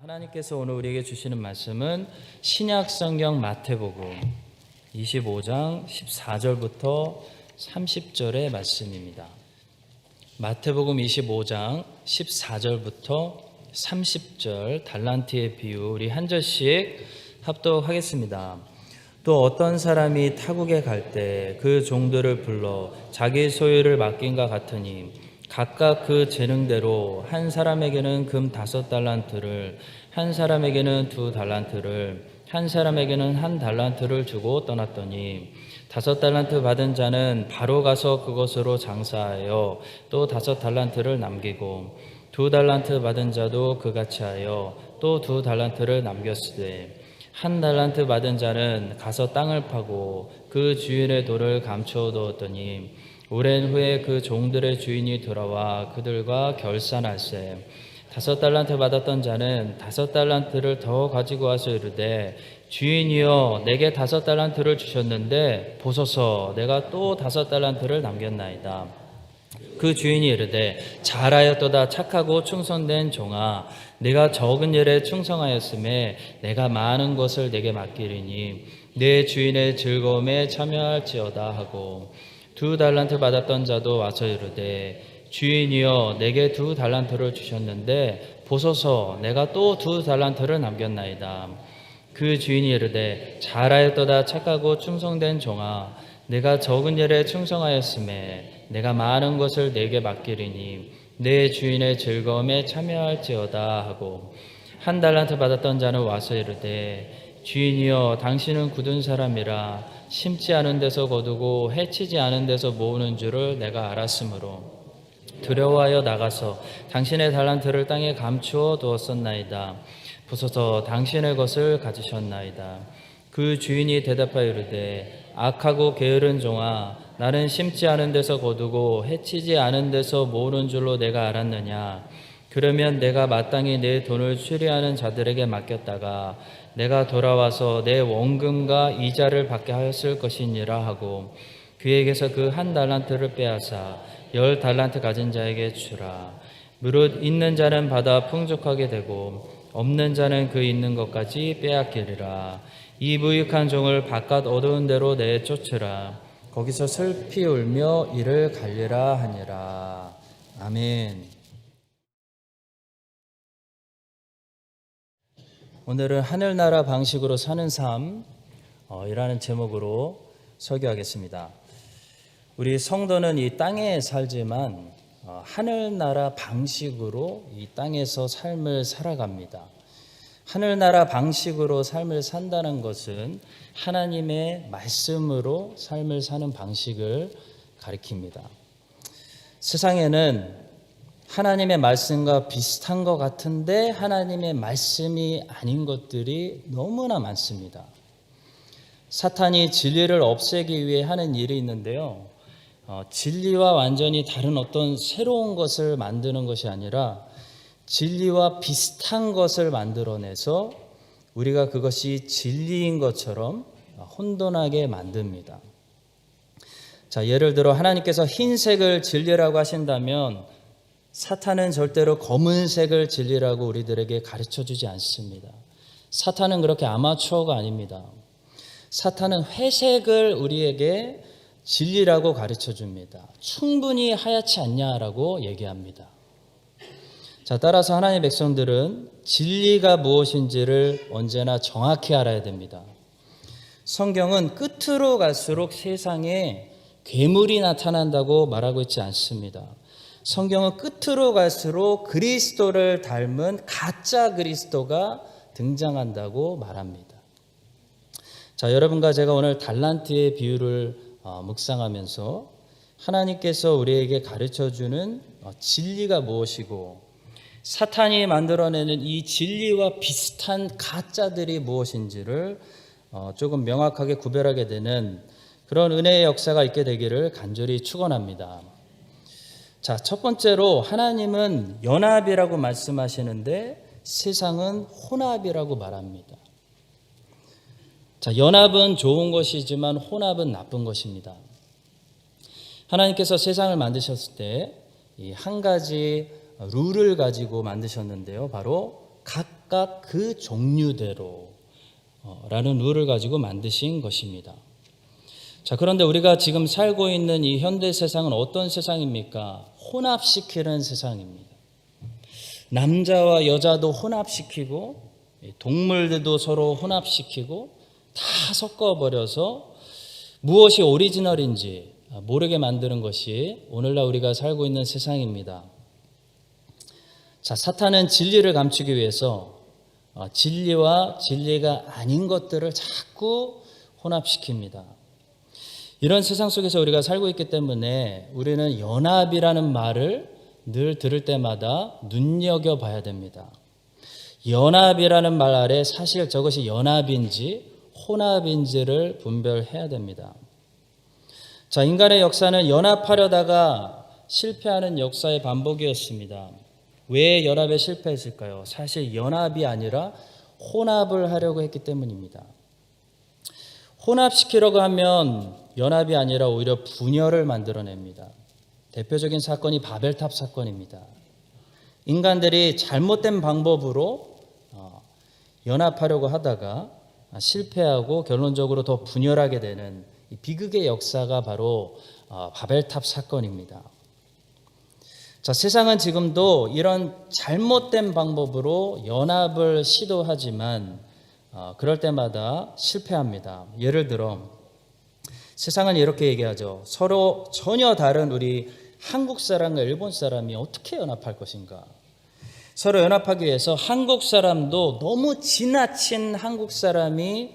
하나님께서 오늘 우리에게 주시는 말씀은 신약성경 마태복음 25장 14절부터 30절의 말씀입니다. 마태복음 25장 14절부터 30절 달란트의 비유 우리 한 절씩 합독하겠습니다. 또 어떤 사람이 타국에 갈 때 그 종들을 불러 자기 소유를 맡긴과 같으니 각각 그 재능대로 한 사람에게는 금 5달란트를, 한 사람에게는 2달란트를, 한 사람에게는 1달란트를 주고 떠났더니 5달란트 받은 자는 바로 가서 그것으로 장사하여 또 5달란트를 남기고 2달란트 받은 자도 그같이 하여 또 2달란트를 남겼으되 1달란트 받은 자는 가서 땅을 파고 그 주인의 돌을 감추어 두었더니 오랜 후에 그 종들의 주인이 돌아와 그들과 결산할세 5달란트 받았던 자는 5달란트를 더 가지고 와서 이르되 주인이여 내게 5달란트를 주셨는데 보소서 내가 또 5달란트를 남겼나이다. 그 주인이 이르되 잘하였도다 착하고 충성된 종아 내가 적은 일에 충성하였음에 내가 많은 것을 내게 맡기리니 내 주인의 즐거움에 참여할지어다 하고 2달란트 받았던 자도 와서 이르되 주인이여 내게 2달란트를 주셨는데 보소서 내가 또 2달란트를 남겼나이다. 그 주인이 이르되 잘하였도다 착하고 충성된 종아 내가 적은 일에 충성하였음에 내가 많은 것을 내게 맡기리니 내 주인의 즐거움에 참여할지어다 하고 1달란트 받았던 자는 와서 이르되 주인이여 당신은 굳은 사람이라 심지 않은 데서 거두고 해치지 않은 데서 모으는 줄을 내가 알았으므로 두려워하여 나가서 당신의 달란트를 땅에 감추어 두었었나이다. 보소서 당신의 것을 가지셨나이다. 그 주인이 대답하여 이르되 악하고 게으른 종아 나는 심지 않은 데서 거두고 해치지 않은 데서 모으는 줄로 내가 알았느냐. 그러면 내가 마땅히 내 돈을 수리하는 자들에게 맡겼다가 내가 돌아와서 내 원금과 이자를 받게 하였을 것이니라 하고 그에게서 그 1달란트를 빼앗아 10달란트 가진 자에게 주라. 무릇 있는 자는 받아 풍족하게 되고 없는 자는 그 있는 것까지 빼앗기리라. 이 무익한 종을 바깥 어두운 데로 내쫓으라. 거기서 슬피 울며 이를 갈리라 하니라. 아멘. 오늘은 하늘나라 방식으로 사는 삶이라는 제목으로 설교하겠습니다. 우리 성도는 이 땅에 살지만 하늘나라 방식으로 이 땅에서 삶을 살아갑니다. 하늘나라 방식으로 삶을 산다는 것은 하나님의 말씀으로 삶을 사는 방식을 가리킵니다. 세상에는 하나님의 말씀과 비슷한 것 같은데 하나님의 말씀이 아닌 것들이 너무나 많습니다. 사탄이 진리를 없애기 위해 하는 일이 있는데요. 진리와 완전히 다른 어떤 새로운 것을 만드는 것이 아니라 진리와 비슷한 것을 만들어내서 우리가 그것이 진리인 것처럼 혼돈하게 만듭니다. 자, 예를 들어 하나님께서 흰색을 진리라고 하신다면 사탄은 절대로 검은색을 진리라고 우리들에게 가르쳐주지 않습니다. 사탄은 그렇게 아마추어가 아닙니다. 사탄은 회색을 우리에게 진리라고 가르쳐줍니다. 충분히 하얗지 않냐라고 얘기합니다. 자, 따라서 하나님의 백성들은 진리가 무엇인지를 언제나 정확히 알아야 됩니다. 성경은 끝으로 갈수록 세상에 괴물이 나타난다고 말하고 있지 않습니다. 성경은 끝으로 갈수록 그리스도를 닮은 가짜 그리스도가 등장한다고 말합니다. 자, 여러분과 제가 오늘 달란트의 비유를 묵상하면서 하나님께서 우리에게 가르쳐주는 진리가 무엇이고 사탄이 만들어내는 이 진리와 비슷한 가짜들이 무엇인지를 조금 명확하게 구별하게 되는 그런 은혜의 역사가 있게 되기를 간절히 축원합니다. 자, 첫 번째로 하나님은 연합이라고 말씀하시는데 세상은 혼합이라고 말합니다. 자, 연합은 좋은 것이지만 혼합은 나쁜 것입니다. 하나님께서 세상을 만드셨을 때 이 한 가지 룰을 가지고 만드셨는데요. 바로 각 각각 그 종류대로 라는 룰을 가지고 만드신 것입니다. 자, 그런데 우리가 지금 살고 있는 이 현대 세상은 어떤 세상입니까? 혼합시키는 세상입니다. 남자와 여자도 혼합시키고 동물들도 서로 혼합시키고 다 섞어버려서 무엇이 오리지널인지 모르게 만드는 것이 오늘날 우리가 살고 있는 세상입니다. 자, 사탄은 진리를 감추기 위해서 진리와 진리가 아닌 것들을 자꾸 혼합시킵니다. 이런 세상 속에서 우리가 살고 있기 때문에 우리는 연합이라는 말을 늘 들을 때마다 눈여겨봐야 됩니다. 연합이라는 말 아래 사실 저것이 연합인지 혼합인지를 분별해야 됩니다. 자, 인간의 역사는 연합하려다가 실패하는 역사의 반복이었습니다. 왜 연합에 실패했을까요? 사실 연합이 아니라 혼합을 하려고 했기 때문입니다. 혼합시키려고 하면 연합이 아니라 오히려 분열을 만들어냅니다. 대표적인 사건이 바벨탑 사건입니다. 인간들이 잘못된 방법으로 연합하려고 하다가 실패하고 결론적으로 더 분열하게 되는 비극의 역사가 바로 바벨탑 사건입니다. 자, 세상은 지금도 이런 잘못된 방법으로 연합을 시도하지만 그럴 때마다 실패합니다. 예를 들어 세상은 이렇게 얘기하죠. 서로 전혀 다른 우리 한국 사람과 일본 사람이 어떻게 연합할 것인가? 서로 연합하기 위해서 한국 사람도 너무 지나친 한국 사람이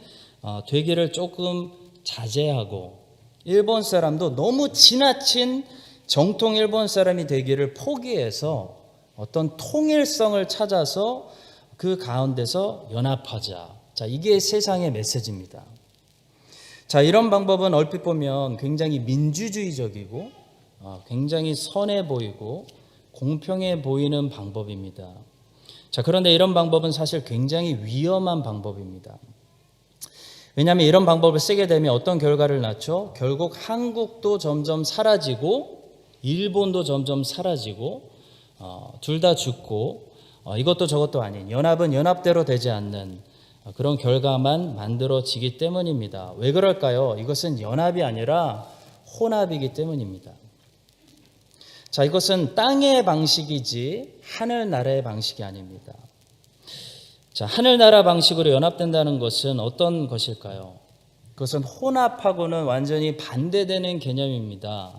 되기를 조금 자제하고 일본 사람도 너무 지나친 정통 일본 사람이 되기를 포기해서 어떤 통일성을 찾아서 그 가운데서 연합하자. 자, 이게 세상의 메시지입니다. 자, 이런 방법은 얼핏 보면 굉장히 민주주의적이고 굉장히 선해 보이고 공평해 보이는 방법입니다. 자, 그런데 이런 방법은 사실 굉장히 위험한 방법입니다. 왜냐하면 이런 방법을 쓰게 되면 어떤 결과를 낳죠? 결국 한국도 점점 사라지고 일본도 점점 사라지고 둘 다 죽고 이것도 저것도 아닌 연합은 연합대로 되지 않는 그런 결과만 만들어지기 때문입니다. 왜 그럴까요? 이것은 연합이 아니라 혼합이기 때문입니다. 자, 이것은 땅의 방식이지 하늘나라의 방식이 아닙니다. 자, 하늘나라 방식으로 연합된다는 것은 어떤 것일까요? 그것은 혼합하고는 완전히 반대되는 개념입니다.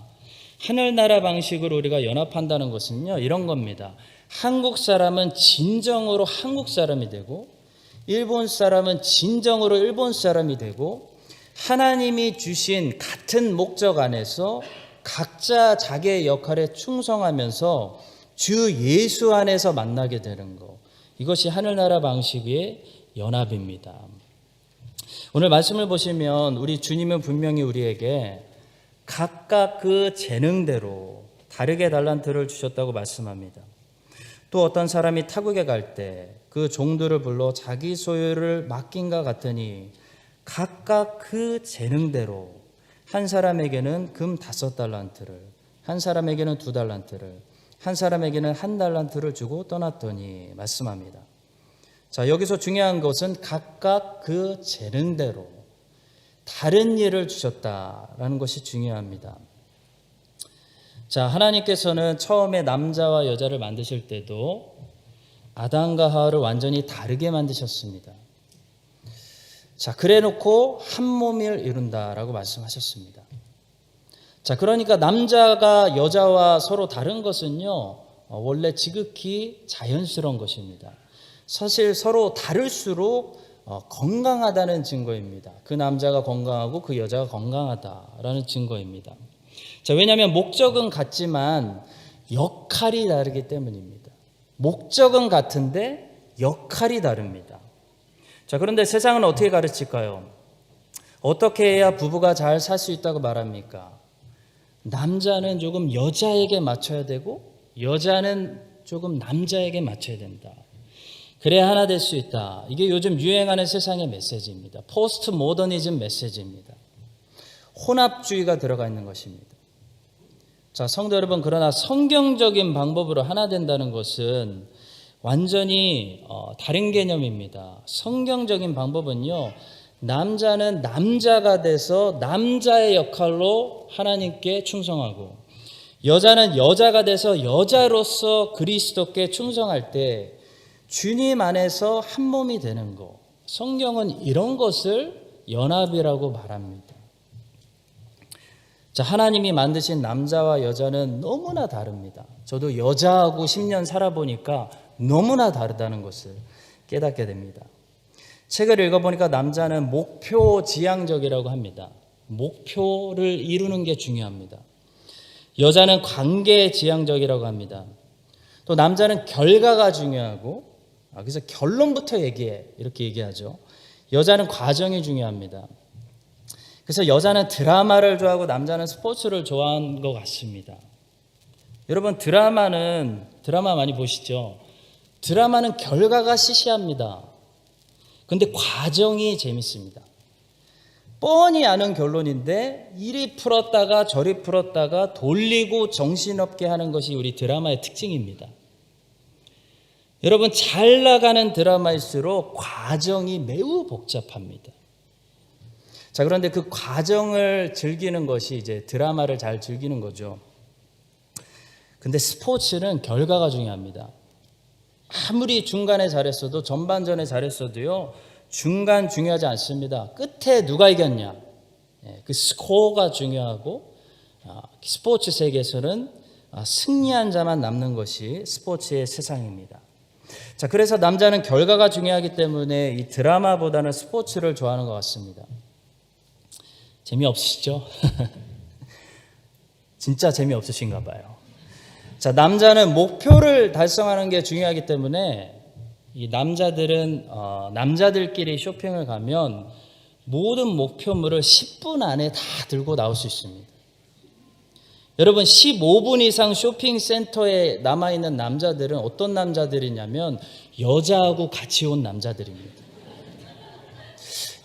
하늘나라 방식으로 우리가 연합한다는 것은요, 이런 겁니다. 한국 사람은 진정으로 한국 사람이 되고 일본 사람은 진정으로 일본 사람이 되고 하나님이 주신 같은 목적 안에서 각자 자기의 역할에 충성하면서 주 예수 안에서 만나게 되는 것. 이것이 하늘나라 방식의 연합입니다. 오늘 말씀을 보시면 우리 주님은 분명히 우리에게 각각 그 재능대로 다르게 달란트를 주셨다고 말씀합니다. 또 어떤 사람이 타국에 갈 때 그 종들을 불러 자기 소유를 맡긴과 같으니 각각 그 재능대로 한 사람에게는 금 5달란트를, 한 사람에게는 2달란트를, 한 사람에게는 1달란트를 주고 떠났더니 말씀합니다. 자, 여기서 중요한 것은 각각 그 재능대로 다른 일을 주셨다라는 것이 중요합니다. 자, 하나님께서는 처음에 남자와 여자를 만드실 때도 아담과 하와를 완전히 다르게 만드셨습니다. 자, 그래 놓고 한 몸을 이룬다라고 말씀하셨습니다. 자, 그러니까 남자가 여자와 서로 다른 것은요, 원래 지극히 자연스러운 것입니다. 사실 서로 다를수록 건강하다는 증거입니다. 그 남자가 건강하고 그 여자가 건강하다라는 증거입니다. 자, 왜냐하면 목적은 같지만 역할이 다르기 때문입니다. 목적은 같은데 역할이 다릅니다. 자, 그런데 세상은 어떻게 가르칠까요? 어떻게 해야 부부가 잘 살 수 있다고 말합니까? 남자는 조금 여자에게 맞춰야 되고 여자는 조금 남자에게 맞춰야 된다. 그래야 하나 될 수 있다. 이게 요즘 유행하는 세상의 메시지입니다. 포스트 모더니즘 메시지입니다. 혼합주의가 들어가 있는 것입니다. 자, 성도 여러분, 그러나 성경적인 방법으로 하나 된다는 것은 완전히 다른 개념입니다. 성경적인 방법은요, 남자는 남자가 돼서 남자의 역할로 하나님께 충성하고, 여자는 여자가 돼서 여자로서 그리스도께 충성할 때 주님 안에서 한 몸이 되는 것. 성경은 이런 것을 연합이라고 말합니다. 자, 하나님이 만드신 남자와 여자는 너무나 다릅니다. 저도 여자하고 10년 살아보니까 너무나 다르다는 것을 깨닫게 됩니다. 책을 읽어보니까 남자는 목표 지향적이라고 합니다. 목표를 이루는 게 중요합니다. 여자는 관계 지향적이라고 합니다. 또 남자는 결과가 중요하고, 그래서 결론부터 얘기해 이렇게 얘기하죠. 여자는 과정이 중요합니다. 그래서 여자는 드라마를 좋아하고 남자는 스포츠를 좋아하는 것 같습니다. 여러분, 드라마 많이 보시죠? 드라마는 결과가 시시합니다. 근데 과정이 재밌습니다. 뻔히 아는 결론인데 이리 풀었다가 저리 풀었다가 돌리고 정신없게 하는 것이 우리 드라마의 특징입니다. 여러분, 잘 나가는 드라마일수록 과정이 매우 복잡합니다. 자, 그런데 그 과정을 즐기는 것이 이제 드라마를 잘 즐기는 거죠. 근데 스포츠는 결과가 중요합니다. 아무리 중간에 잘했어도, 전반전에 잘했어도요, 중간 중요하지 않습니다. 끝에 누가 이겼냐, 그 스코어가 중요하고, 스포츠 세계에서는 승리한 자만 남는 것이 스포츠의 세상입니다. 자, 그래서 남자는 결과가 중요하기 때문에 이 드라마보다는 스포츠를 좋아하는 것 같습니다. 재미없으시죠? 진짜 재미없으신가 봐요. 자, 남자는 목표를 달성하는 게 중요하기 때문에 이 남자들은 남자들끼리 쇼핑을 가면 모든 목표물을 10분 안에 다 들고 나올 수 있습니다. 여러분, 15분 이상 쇼핑센터에 남아있는 남자들은 어떤 남자들이냐면 여자하고 같이 온 남자들입니다.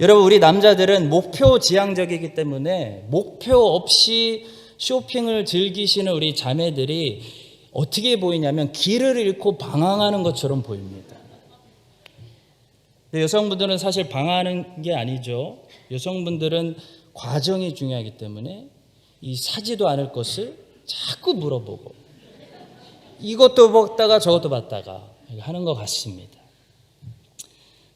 여러분, 우리 남자들은 목표 지향적이기 때문에 목표 없이 쇼핑을 즐기시는 우리 자매들이 어떻게 보이냐면 길을 잃고 방황하는 것처럼 보입니다. 여성분들은 사실 방황하는 게 아니죠. 여성분들은 과정이 중요하기 때문에 이 사지도 않을 것을 자꾸 물어보고 이것도 먹다가 저것도 받다가 하는 것 같습니다.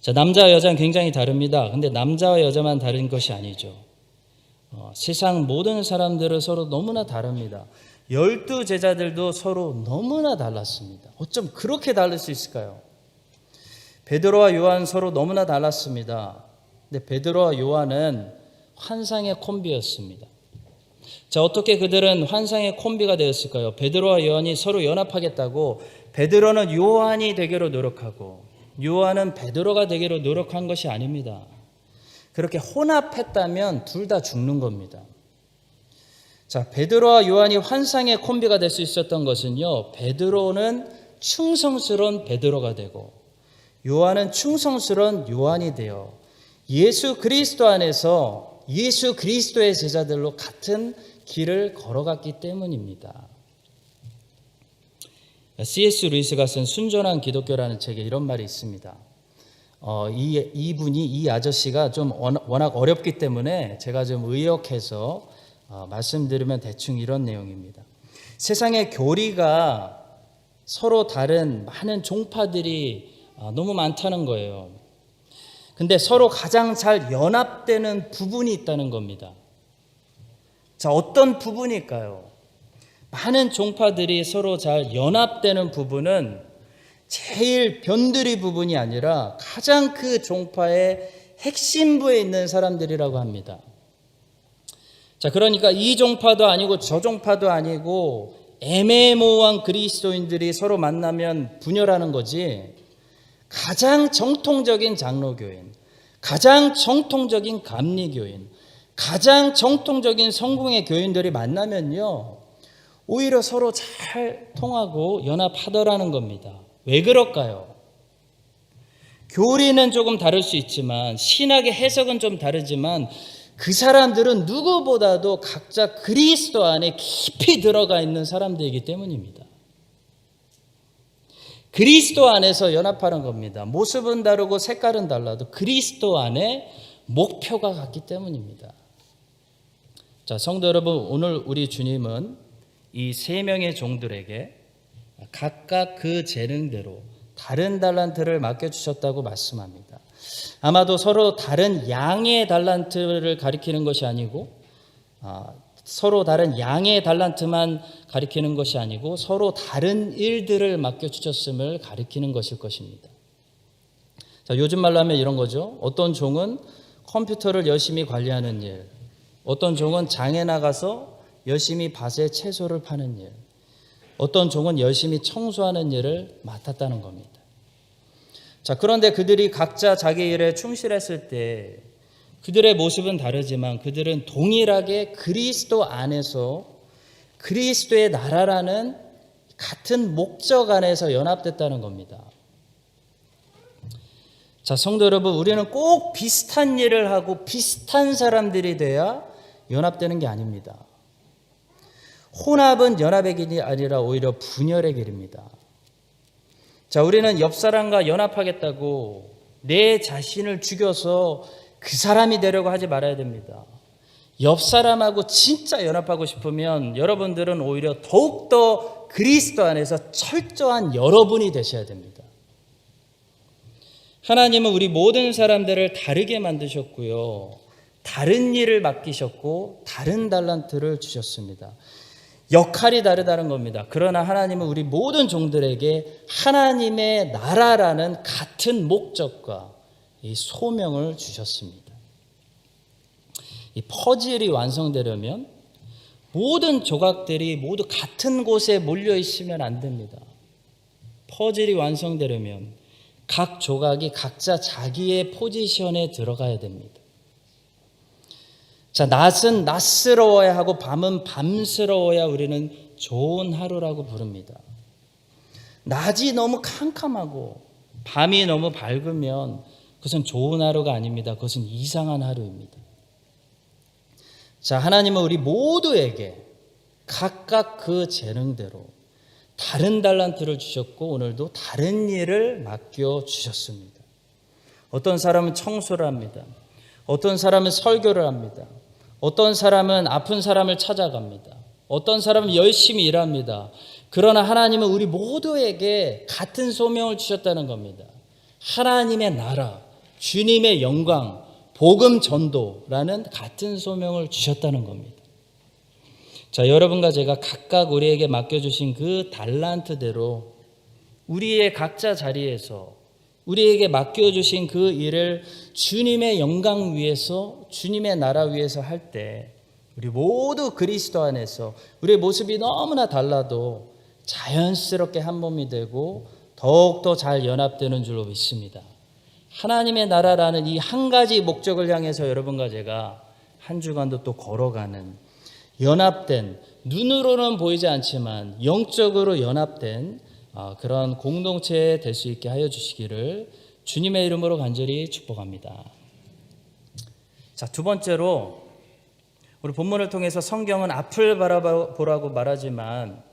자, 남자와 여자는 굉장히 다릅니다. 근데 남자와 여자만 다른 것이 아니죠. 세상 모든 사람들은 서로 너무나 다릅니다. 12제자들도 서로 너무나 달랐습니다. 어쩜 그렇게 다를 수 있을까요? 베드로와 요한 서로 너무나 달랐습니다. 근데 베드로와 요한은 환상의 콤비였습니다. 자, 어떻게 그들은 환상의 콤비가 되었을까요? 베드로와 요한이 서로 연합하겠다고 베드로는 요한이 되기로 노력하고 요한은 베드로가 되기로 노력한 것이 아닙니다. 그렇게 혼합했다면 둘 다 죽는 겁니다. 자, 베드로와 요한이 환상의 콤비가 될 수 있었던 것은요, 베드로는 충성스러운 베드로가 되고 요한은 충성스러운 요한이 되어 예수 그리스도 안에서 예수 그리스도의 제자들로 같은 길을 걸어갔기 때문입니다. C.S. 루이스가 쓴 순전한 기독교라는 책에 이런 말이 있습니다. 이 아저씨가 좀 워낙 어렵기 때문에 제가 좀 의역해서 말씀드리면 대충 이런 내용입니다. 세상의 교리가 서로 다른 많은 종파들이 너무 많다는 거예요. 근데 서로 가장 잘 연합되는 부분이 있다는 겁니다. 자, 어떤 부분일까요? 많은 종파들이 서로 잘 연합되는 부분은 제일 변두리 부분이 아니라 가장 그 종파의 핵심부에 있는 사람들이라고 합니다. 자, 그러니까 이 종파도 아니고 저 종파도 아니고 애매모호한 그리스도인들이 서로 만나면 분열하는 거지, 가장 정통적인 장로교인, 가장 정통적인 감리교인, 가장 정통적인 성공의 교인들이 만나면요, 오히려 서로 잘 통하고 연합하더라는 겁니다. 왜 그럴까요? 교리는 조금 다를 수 있지만, 신학의 해석은 좀 다르지만, 그 사람들은 누구보다도 각자 그리스도 안에 깊이 들어가 있는 사람들이기 때문입니다. 그리스도 안에서 연합하는 겁니다. 모습은 다르고 색깔은 달라도 그리스도 안에 목표가 같기 때문입니다. 자, 성도 여러분, 오늘 우리 주님은 이 세 명의 종들에게 각각 그 재능대로 다른 달란트를 맡겨주셨다고 말씀합니다. 아마도 서로 다른 양의 달란트를 가리키는 것이 아니고 서로 다른 양의 달란트만 가리키는 것이 아니고 서로 다른 일들을 맡겨주셨음을 가리키는 것일 것입니다. 자, 요즘 말로 하면 이런 거죠. 어떤 종은 컴퓨터를 열심히 관리하는 일, 어떤 종은 장에 나가서 열심히 밭에 채소를 파는 일, 어떤 종은 열심히 청소하는 일을 맡았다는 겁니다. 자, 그런데 그들이 각자 자기 일에 충실했을 때 그들의 모습은 다르지만 그들은 동일하게 그리스도 안에서 그리스도의 나라라는 같은 목적 안에서 연합됐다는 겁니다. 자, 성도 여러분, 우리는 꼭 비슷한 일을 하고 비슷한 사람들이 돼야 연합되는 게 아닙니다. 혼합은 연합의 길이 아니라 오히려 분열의 길입니다. 자, 우리는 옆 사람과 연합하겠다고 내 자신을 죽여서 그 사람이 되려고 하지 말아야 됩니다. 옆 사람하고 진짜 연합하고 싶으면 여러분들은 오히려 더욱더 그리스도 안에서 철저한 여러분이 되셔야 됩니다. 하나님은 우리 모든 사람들을 다르게 만드셨고요. 다른 일을 맡기셨고 다른 달란트를 주셨습니다. 역할이 다르다는 겁니다. 그러나 하나님은 우리 모든 종들에게 하나님의 나라라는 같은 목적과 이 소명을 주셨습니다. 이 퍼즐이 완성되려면 모든 조각들이 모두 같은 곳에 몰려 있으면 안 됩니다. 퍼즐이 완성되려면 각 조각이 각자 자기의 포지션에 들어가야 됩니다. 자, 낮은 낮스러워야 하고 밤은 밤스러워야 우리는 좋은 하루라고 부릅니다. 낮이 너무 캄캄하고 밤이 너무 밝으면 그것은 좋은 하루가 아닙니다. 그것은 이상한 하루입니다. 자, 하나님은 우리 모두에게 각각 그 재능대로 다른 달란트를 주셨고 오늘도 다른 일을 맡겨주셨습니다. 어떤 사람은 청소를 합니다. 어떤 사람은 설교를 합니다. 어떤 사람은 아픈 사람을 찾아갑니다. 어떤 사람은 열심히 일합니다. 그러나 하나님은 우리 모두에게 같은 소명을 주셨다는 겁니다. 하나님의 나라, 주님의 영광, 복음 전도라는 같은 소명을 주셨다는 겁니다. 자, 여러분과 제가 각각 우리에게 맡겨주신 그 달란트대로 우리의 각자 자리에서 우리에게 맡겨주신 그 일을 주님의 영광 위해서 주님의 나라 위해서 할 때 우리 모두 그리스도 안에서 우리의 모습이 너무나 달라도 자연스럽게 한 몸이 되고 더욱더 잘 연합되는 줄로 믿습니다. 하나님의 나라라는 이 한 가지 목적을 향해서 여러분과 제가 한 주간도 또 걸어가는 연합된, 눈으로는 보이지 않지만 영적으로 연합된 그런 공동체 될 수 있게 하여 주시기를 주님의 이름으로 간절히 축복합니다. 자, 두 번째로 우리 본문을 통해서 성경은 앞을 바라보라고 말하지만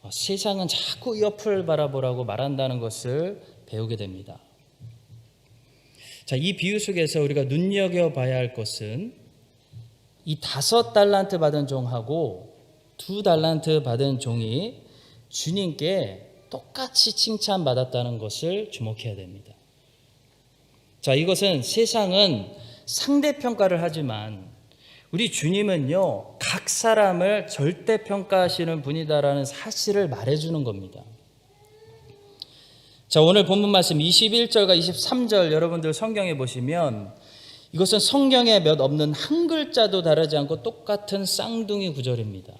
세상은 자꾸 옆을 바라보라고 말한다는 것을 배우게 됩니다. 자, 이 비유 속에서 우리가 눈여겨봐야 할 것은 이 5달란트 받은 종하고 2달란트 받은 종이 주님께 똑같이 칭찬받았다는 것을 주목해야 됩니다. 자, 이것은 세상은 상대평가를 하지만 우리 주님은요, 각 사람을 절대평가하시는 분이다라는 사실을 말해주는 겁니다. 자, 오늘 본문 말씀 21절과 23절 여러분들 성경에 보시면 이것은 성경에 몇 없는 한 글자도 다르지 않고 똑같은 쌍둥이 구절입니다.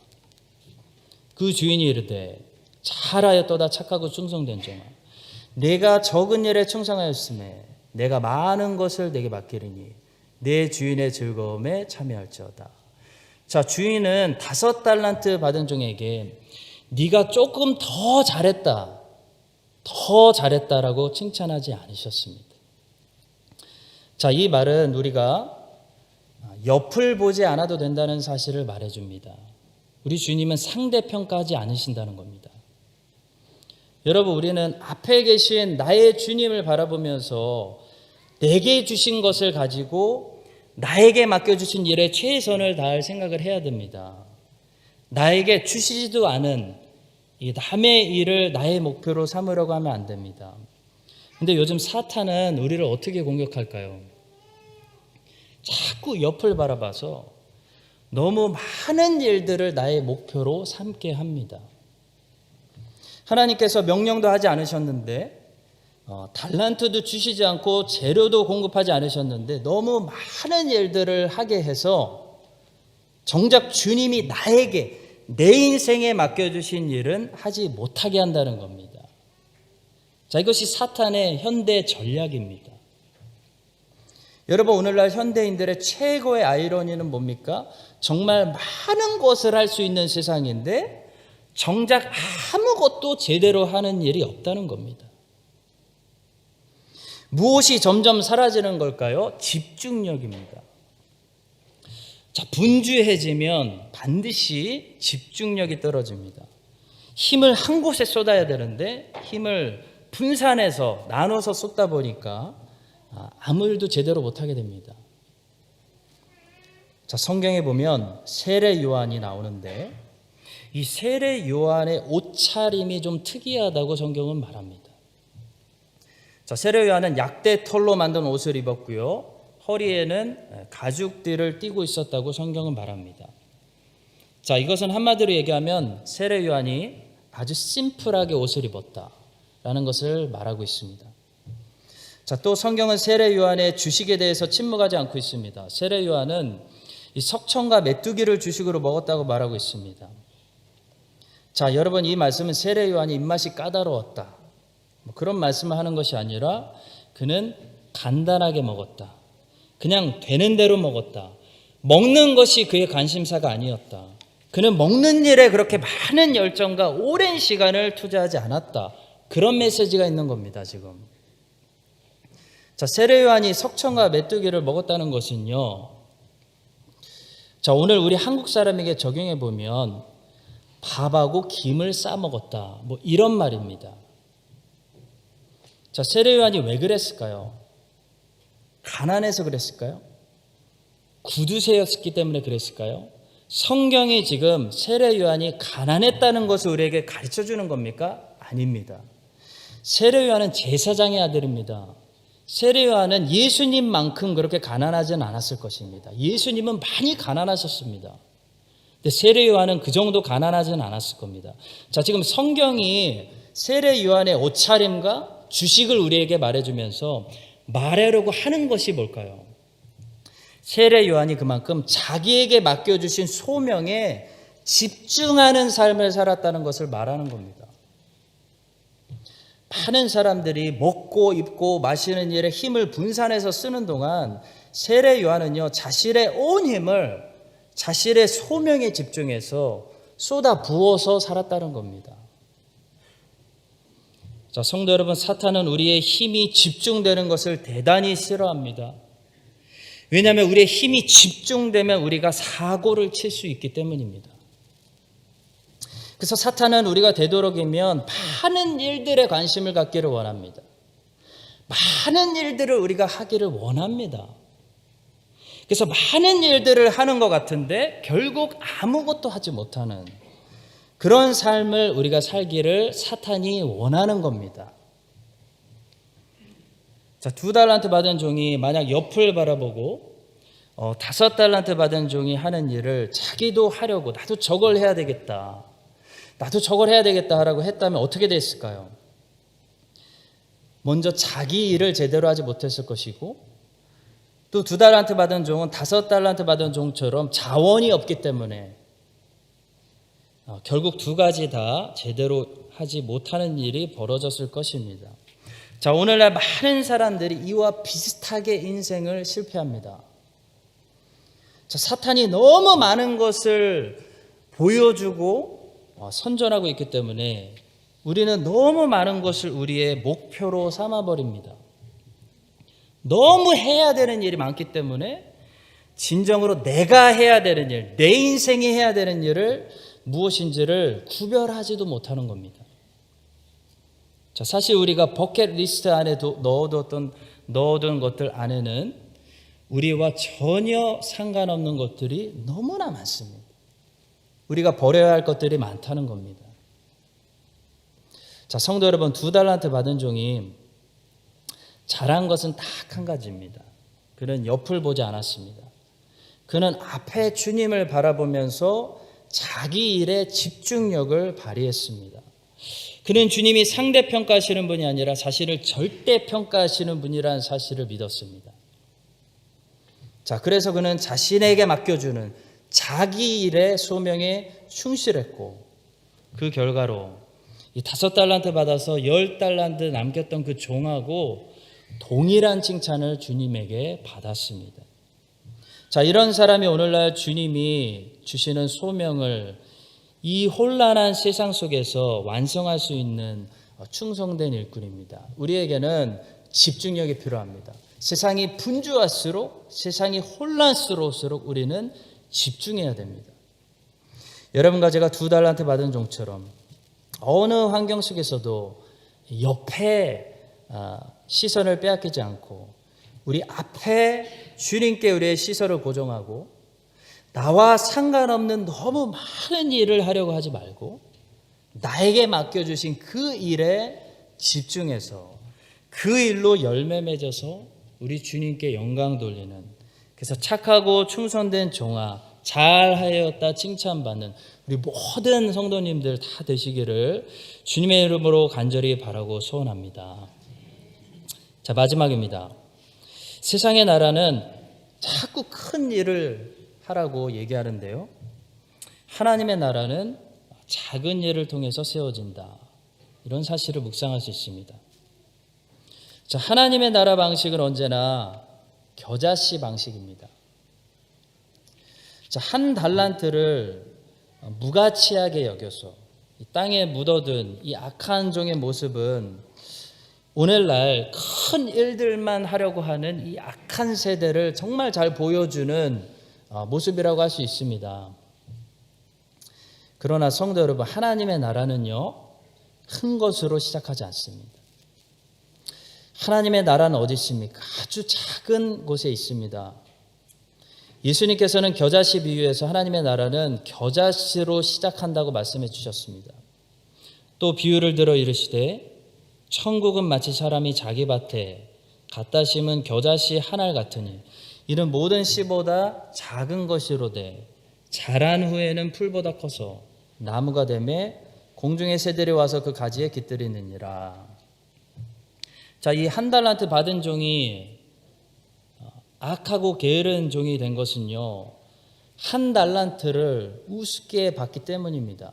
그 주인이 이르되 잘하였도다 착하고 충성된 종아, 내가 적은 일에 충성하였음에 내가 많은 것을 내게 맡기리니 내 주인의 즐거움에 참여할지어다. 자, 주인은 5달란트 받은 종에게 네가 조금 더 잘했다라고 칭찬하지 않으셨습니다. 자, 이 말은 우리가 옆을 보지 않아도 된다는 사실을 말해줍니다. 우리 주님은 상대평가하지 않으신다는 겁니다. 여러분, 우리는 앞에 계신 나의 주님을 바라보면서 내게 주신 것을 가지고 나에게 맡겨주신 일에 최선을 다할 생각을 해야 됩니다. 나에게 주시지도 않은 이 남의 일을 나의 목표로 삼으려고 하면 안 됩니다. 근데 요즘 사탄은 우리를 어떻게 공격할까요? 자꾸 옆을 바라봐서 너무 많은 일들을 나의 목표로 삼게 합니다. 하나님께서 명령도 하지 않으셨는데 달란트도 주시지 않고 재료도 공급하지 않으셨는데 너무 많은 일들을 하게 해서 정작 주님이 나에게 내 인생에 맡겨주신 일은 하지 못하게 한다는 겁니다. 자, 이것이 사탄의 현대 전략입니다. 여러분, 오늘날 현대인들의 최고의 아이러니는 뭡니까? 정말 많은 것을 할 수 있는 세상인데 정작 아무것도 제대로 하는 일이 없다는 겁니다. 무엇이 점점 사라지는 걸까요? 집중력입니다. 자, 분주해지면 반드시 집중력이 떨어집니다. 힘을 한 곳에 쏟아야 되는데 힘을 분산해서 나눠서 쏟다 보니까 아무 일도 제대로 못하게 됩니다. 자, 성경에 보면 세례 요한이 나오는데 이 세례 요한의 옷차림이 좀 특이하다고 성경은 말합니다. 자, 세례 요한은 약대 털로 만든 옷을 입었고요. 허리에는 가죽띠를 띠고 있었다고 성경은 말합니다. 자, 이것은 한마디로 얘기하면 세례 요한이 아주 심플하게 옷을 입었다라는 것을 말하고 있습니다. 자, 또 성경은 세례 요한의 주식에 대해서 침묵하지 않고 있습니다. 세례 요한은 이 석청과 메뚜기를 주식으로 먹었다고 말하고 있습니다. 자, 여러분, 이 말씀은 세례 요한이 입맛이 까다로웠다, 그런 말씀을 하는 것이 아니라 그는 간단하게 먹었다. 그냥 되는 대로 먹었다. 먹는 것이 그의 관심사가 아니었다. 그는 먹는 일에 그렇게 많은 열정과 오랜 시간을 투자하지 않았다. 그런 메시지가 있는 겁니다, 지금. 자, 세례 요한이 석청과 메뚜기를 먹었다는 것은요. 자, 오늘 우리 한국 사람에게 적용해 보면 밥하고 김을 싸 먹었다. 이런 말입니다. 자, 세례 요한이 왜 그랬을까요? 가난해서 그랬을까요? 구두쇠였기 때문에 그랬을까요? 성경이 지금 세례 요한이 가난했다는 것을 우리에게 가르쳐 주는 겁니까? 아닙니다. 세례 요한은 제사장의 아들입니다. 세례 요한은 예수님만큼 그렇게 가난하지는 않았을 것입니다. 예수님은 많이 가난하셨습니다. 근데 세례 요한은 그 정도 가난하지는 않았을 겁니다. 자, 지금 성경이 세례 요한의 옷차림과 주식을 우리에게 말해주면서 말하려고 하는 것이 뭘까요? 세례 요한이 그만큼 자기에게 맡겨주신 소명에 집중하는 삶을 살았다는 것을 말하는 겁니다. 많은 사람들이 먹고 입고 마시는 일에 힘을 분산해서 쓰는 동안 세례 요한은요, 자신의 온 힘을 자신의 소명에 집중해서 쏟아 부어서 살았다는 겁니다. 자, 성도 여러분, 사탄은 우리의 힘이 집중되는 것을 대단히 싫어합니다. 왜냐하면 우리의 힘이 집중되면 우리가 사고를 칠 수 있기 때문입니다. 그래서 사탄은 우리가 되도록이면 많은 일들에 관심을 갖기를 원합니다. 많은 일들을 우리가 하기를 원합니다. 그래서 많은 일들을 하는 것 같은데 결국 아무것도 하지 못하는 그런 삶을 우리가 살기를 사탄이 원하는 겁니다. 자, 2달란트 받은 종이 만약 옆을 바라보고 5달란트 받은 종이 하는 일을 자기도 하려고 나도 저걸 해야 되겠다. 나도 저걸 해야 되겠다 하라고 했다면 어떻게 됐을까요? 먼저 자기 일을 제대로 하지 못했을 것이고 또 2달란트 받은 종은 5달란트 받은 종처럼 자원이 없기 때문에 결국 두 가지 다 제대로 하지 못하는 일이 벌어졌을 것입니다. 자, 오늘날 많은 사람들이 이와 비슷하게 인생을 실패합니다. 자, 사탄이 너무 많은 것을 보여주고 선전하고 있기 때문에 우리는 너무 많은 것을 우리의 목표로 삼아버립니다. 너무 해야 되는 일이 많기 때문에 진정으로 내가 해야 되는 일, 내 인생이 해야 되는 일을 무엇인지를 구별하지도 못하는 겁니다. 자, 사실 우리가 버킷리스트 안에 넣어둔 것들 안에는 우리와 전혀 상관없는 것들이 너무나 많습니다. 우리가 버려야 할 것들이 많다는 겁니다. 자, 성도 여러분, 2달란트 받은 종이 잘한 것은 딱 한 가지입니다. 그는 옆을 보지 않았습니다. 그는 앞에 주님을 바라보면서 자기 일에 집중력을 발휘했습니다. 그는 주님이 상대평가하시는 분이 아니라 자신을 절대평가하시는 분이라는 사실을 믿었습니다. 자, 그래서 그는 자신에게 맡겨주는 자기 일의 소명에 충실했고, 그 결과로 이 5달란트 받아서 10달란트 남겼던 그 종하고 동일한 칭찬을 주님에게 받았습니다. 자, 이런 사람이 오늘날 주님이 주시는 소명을 이 혼란한 세상 속에서 완성할 수 있는 충성된 일꾼입니다. 우리에게는 집중력이 필요합니다. 세상이 분주할수록, 세상이 혼란스러울수록 우리는 집중해야 됩니다. 여러분과 제가 2달란트 받은 종처럼 어느 환경 속에서도 옆에 시선을 빼앗기지 않고 우리 앞에 주님께 우리의 시선을 고정하고 나와 상관없는 너무 많은 일을 하려고 하지 말고 나에게 맡겨주신 그 일에 집중해서 그 일로 열매 맺어서 우리 주님께 영광 돌리는, 그래서 착하고 충성된 종아 잘하였다 칭찬받는 우리 모든 성도님들 다 되시기를 주님의 이름으로 간절히 바라고 소원합니다. 자, 마지막입니다. 세상의 나라는 자꾸 큰 일을 하라고 얘기하는데요, 하나님의 나라는 작은 일을 통해서 세워진다. 이런 사실을 묵상할 수 있습니다. 자, 하나님의 나라 방식은 언제나 겨자씨 방식입니다. 자, 1달란트를 무가치하게 여겨서 이 땅에 묻어둔 이 악한 종의 모습은 오늘날 큰 일들만 하려고 하는 이 악한 세대를 정말 잘 보여주는 모습이라고 할 수 있습니다. 그러나 성도 여러분, 하나님의 나라는요, 큰 것으로 시작하지 않습니다. 하나님의 나라는 어디 있습니까? 아주 작은 곳에 있습니다. 예수님께서는 겨자씨 비유에서 하나님의 나라는 겨자씨로 시작한다고 말씀해 주셨습니다. 또 비유를 들어 이르시되 천국은 마치 사람이 자기 밭에 갖다 심은 겨자씨 한 알 같으니 이는 모든 씨보다 작은 것이로되 자란 후에는 풀보다 커서 나무가 되매 공중의 새들이 와서 그 가지에 깃들이느니라. 자, 이 1달란트 받은 종이 악하고 게으른 종이 된 것은요, 1달란트를 우습게 봤기 때문입니다.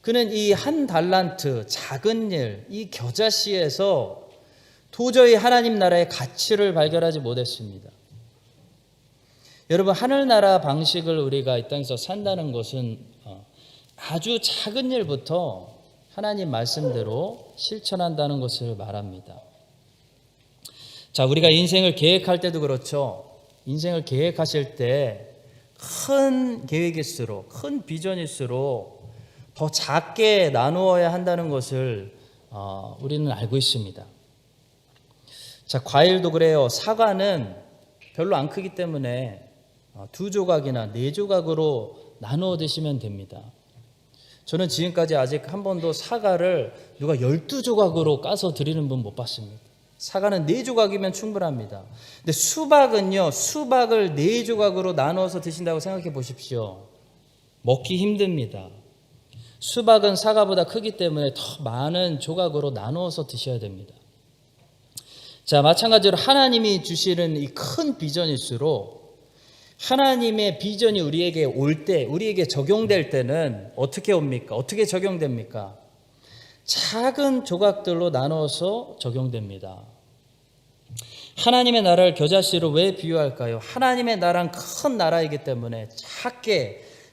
그는 이 1달란트 작은 일, 이 겨자씨에서 도저히 하나님 나라의 가치를 발견하지 못했습니다. 여러분, 하늘나라 방식을 우리가 이 땅에서 산다는 것은 아주 작은 일부터 하나님 말씀대로 실천한다는 것을 말합니다. 자, 우리가 인생을 계획할 때도 그렇죠. 인생을 계획하실 때 큰 계획일수록, 큰 비전일수록 더 작게 나누어야 한다는 것을 우리는 알고 있습니다. 자, 과일도 그래요. 사과는 별로 안 크기 때문에 2조각이나 4조각으로 나누어 드시면 됩니다. 저는 지금까지 아직 한 번도 사과를 누가 12조각으로 까서 드리는 분 못 봤습니다. 사과는 4조각이면 충분합니다. 근데 수박은요, 수박을 4조각으로 나눠서 드신다고 생각해 보십시오. 먹기 힘듭니다. 수박은 사과보다 크기 때문에 더 많은 조각으로 나누어서 드셔야 됩니다. 자, 마찬가지로 하나님이 주시는 이 큰 비전일수록 하나님의 비전이 우리에게 올 때, 우리에게 적용될 때는 어떻게 옵니까? 어떻게 적용됩니까? 작은 조각들로 나눠서 적용됩니다. 하나님의 나라를 겨자씨로 왜 비유할까요? 하나님의 나라는 큰 나라이기 때문에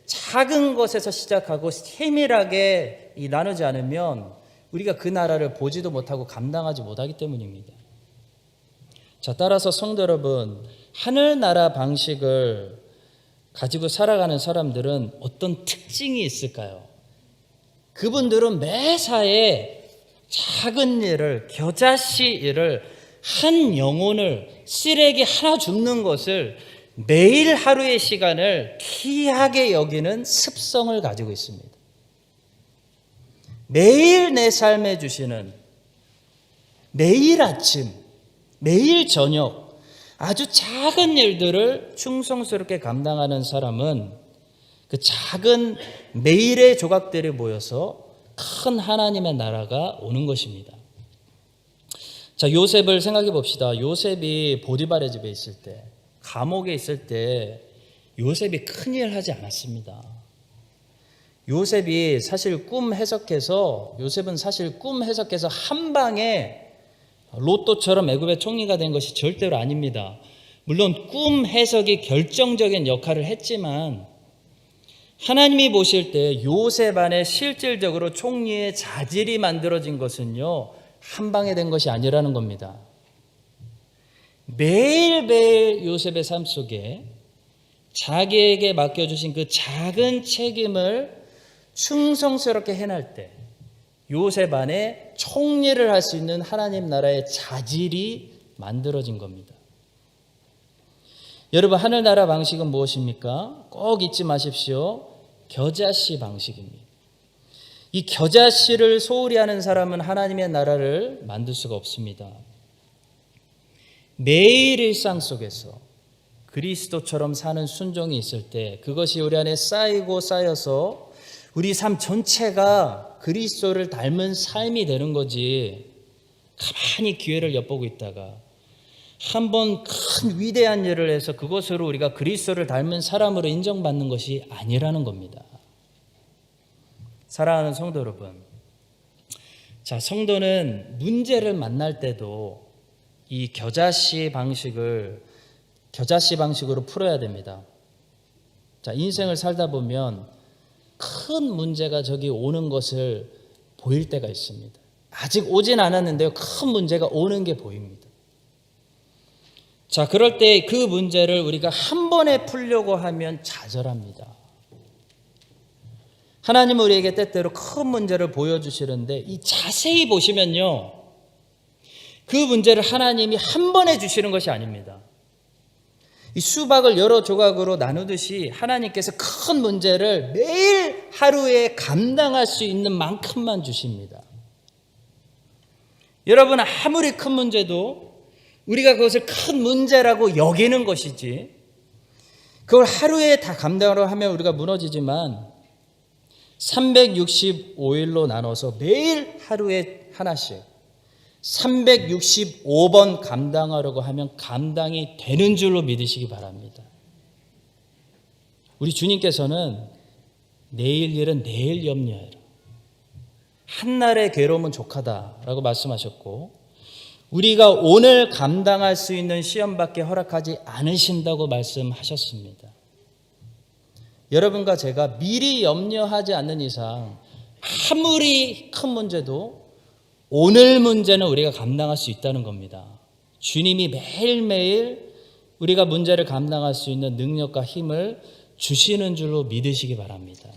작은 것에서 시작하고 세밀하게 나누지 않으면 우리가 그 나라를 보지도 못하고 감당하지 못하기 때문입니다. 자, 따라서 성도 여러분, 하늘나라 방식을 가지고 살아가는 사람들은 어떤 특징이 있을까요? 그분들은 매사에 작은 일을, 겨자씨 일을, 한 영혼을, 쓰레기 하나 줍는 것을 매일 하루의 시간을 귀하게 여기는 습성을 가지고 있습니다. 매일 내 삶에 주시는, 매일 아침, 매일 저녁 아주 작은 일들을 충성스럽게 감당하는 사람은 그 작은 매일의 조각들이 모여서 큰 하나님의 나라가 오는 것입니다. 자, 요셉을 생각해 봅시다. 요셉이 보디발의 집에 있을 때, 감옥에 있을 때 요셉이 큰일 하지 않았습니다. 요셉은 사실 꿈 해석해서 한 방에 로또처럼 애굽의 총리가 된 것이 절대로 아닙니다. 물론 꿈 해석이 결정적인 역할을 했지만 하나님이 보실 때 요셉 안에 실질적으로 총리의 자질이 만들어진 것은요, 한 방에 된 것이 아니라는 겁니다. 매일매일 요셉의 삶 속에 자기에게 맡겨주신 그 작은 책임을 충성스럽게 해낼 때 요셉 안에 총리를 할 수 있는 하나님 나라의 자질이 만들어진 겁니다. 여러분, 하늘나라 방식은 무엇입니까? 꼭 잊지 마십시오. 겨자씨 방식입니다. 이 겨자씨를 소홀히 하는 사람은 하나님의 나라를 만들 수가 없습니다. 매일 일상 속에서 그리스도처럼 사는 순종이 있을 때 그것이 우리 안에 쌓이고 쌓여서 우리 삶 전체가 그리스도를 닮은 삶이 되는 거지, 가만히 기회를 엿보고 있다가 한번 큰 위대한 일을 해서 그것으로 우리가 그리스도를 닮은 사람으로 인정받는 것이 아니라는 겁니다. 사랑하는 성도 여러분, 자, 성도는 문제를 만날 때도 이 겨자씨 방식으로 풀어야 됩니다. 자, 인생을 살다 보면 큰 문제가 저기 오는 것을 보일 때가 있습니다. 아직 오진 않았는데요, 큰 문제가 오는 게 보입니다. 자, 그럴 때 그 문제를 우리가 한 번에 풀려고 하면 좌절합니다. 하나님은 우리에게 때때로 큰 문제를 보여주시는데 이 자세히 보시면요, 그 문제를 하나님이 한 번에 주시는 것이 아닙니다. 이 수박을 여러 조각으로 나누듯이 하나님께서 큰 문제를 매일 하루에 감당할 수 있는 만큼만 주십니다. 여러분, 아무리 큰 문제도 우리가 그것을 큰 문제라고 여기는 것이지, 그걸 하루에 다 감당하려 하면 우리가 무너지지만 365일로 나눠서 매일 하루에 하나씩 365번 감당하려고 하면 감당이 되는 줄로 믿으시기 바랍니다. 우리 주님께서는 내일 일은 내일 염려해라, 한날의 괴로움은 족하다라고 말씀하셨고, 우리가 오늘 감당할 수 있는 시험밖에 허락하지 않으신다고 말씀하셨습니다. 여러분과 제가 미리 염려하지 않는 이상 아무리 큰 문제도 오늘 문제는 우리가 감당할 수 있다는 겁니다. 주님이 매일매일 우리가 문제를 감당할 수 있는 능력과 힘을 주시는 줄로 믿으시기 바랍니다.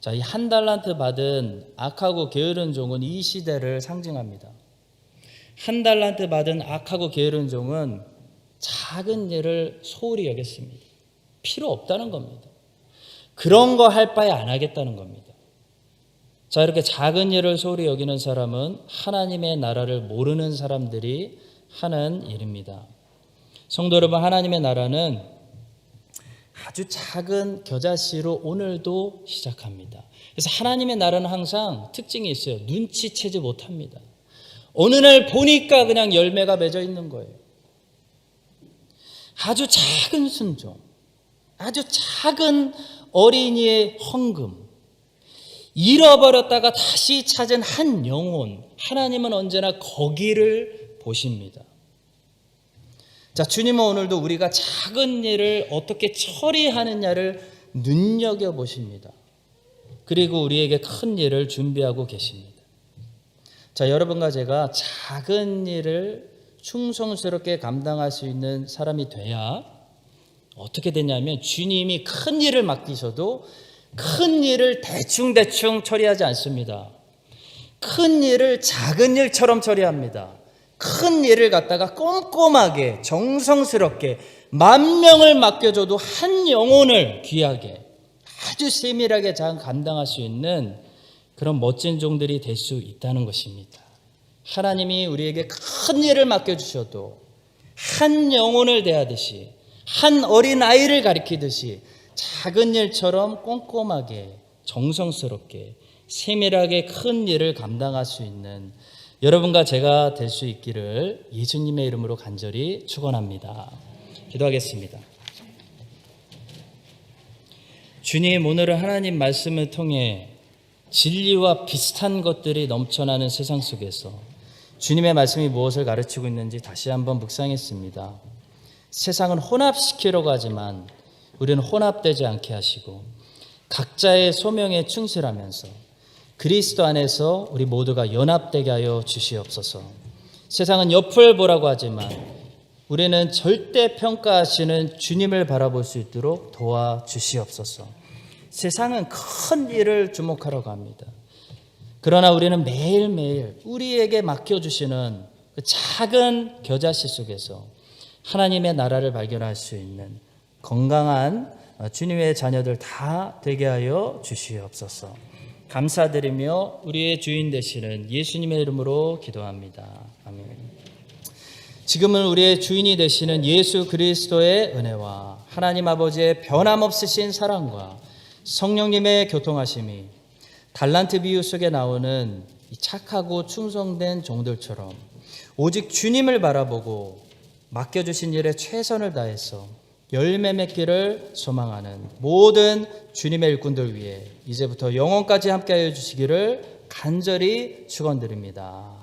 자, 이 한 달란트 받은 악하고 게으른 종은 이 시대를 상징합니다. 한 달란트 받은 악하고 게으른 종은 작은 일을 소홀히 여겼습니다. 필요 없다는 겁니다. 그런 거 할 바에 안 하겠다는 겁니다. 자, 이렇게 작은 일을 소홀히 여기는 사람은 하나님의 나라를 모르는 사람들이 하는 일입니다. 성도 여러분, 하나님의 나라는 아주 작은 겨자씨로 오늘도 시작합니다. 그래서 하나님의 나라는 항상 특징이 있어요. 눈치채지 못합니다. 어느 날 보니까 그냥 열매가 맺어 있는 거예요. 아주 작은 순종, 아주 작은 어린이의 헌금, 잃어버렸다가 다시 찾은 한 영혼, 하나님은 언제나 거기를 보십니다. 자, 주님은 오늘도 우리가 작은 일을 어떻게 처리하느냐를 눈여겨보십니다. 그리고 우리에게 큰 일을 준비하고 계십니다. 자, 여러분과 제가 작은 일을 충성스럽게 감당할 수 있는 사람이 돼야 어떻게 되냐면, 주님이 큰 일을 맡기셔도 큰 일을 대충대충 처리하지 않습니다. 큰 일을 작은 일처럼 처리합니다. 큰 일을 갖다가 꼼꼼하게 정성스럽게 만 명을 맡겨줘도 한 영혼을 귀하게 아주 세밀하게 잘 감당할 수 있는 그런 멋진 종들이 될 수 있다는 것입니다. 하나님이 우리에게 큰 일을 맡겨주셔도 한 영혼을 대하듯이 한 어린아이를 가리키듯이 작은 일처럼 꼼꼼하게 정성스럽게 세밀하게 큰 일을 감당할 수 있는 여러분과 제가 될 수 있기를 예수님의 이름으로 간절히 축원합니다. 기도하겠습니다. 주님, 오늘은 하나님 말씀을 통해 진리와 비슷한 것들이 넘쳐나는 세상 속에서 주님의 말씀이 무엇을 가르치고 있는지 다시 한번 묵상했습니다. 세상은 혼합시키려고 하지만 우리는 혼합되지 않게 하시고 각자의 소명에 충실하면서 그리스도 안에서 우리 모두가 연합되게 하여 주시옵소서. 세상은 옆을 보라고 하지만 우리는 절대 평가하시는 주님을 바라볼 수 있도록 도와주시옵소서. 세상은 큰 일을 주목하려고 합니다. 그러나 우리는 매일매일 우리에게 맡겨주시는 그 작은 겨자씨 속에서 하나님의 나라를 발견할 수 있는 건강한 주님의 자녀들 다 되게 하여 주시옵소서. 감사드리며 우리의 주인 되시는 예수님의 이름으로 기도합니다. 아멘. 지금은 우리의 주인이 되시는 예수 그리스도의 은혜와 하나님 아버지의 변함없으신 사랑과 성령님의 교통하심이 달란트 비유 속에 나오는 착하고 충성된 종들처럼 오직 주님을 바라보고 맡겨주신 일에 최선을 다해서 열매 맺기를 소망하는 모든 주님의 일꾼들 위해 이제부터 영원까지 함께하여 주시기를 간절히 축원드립니다.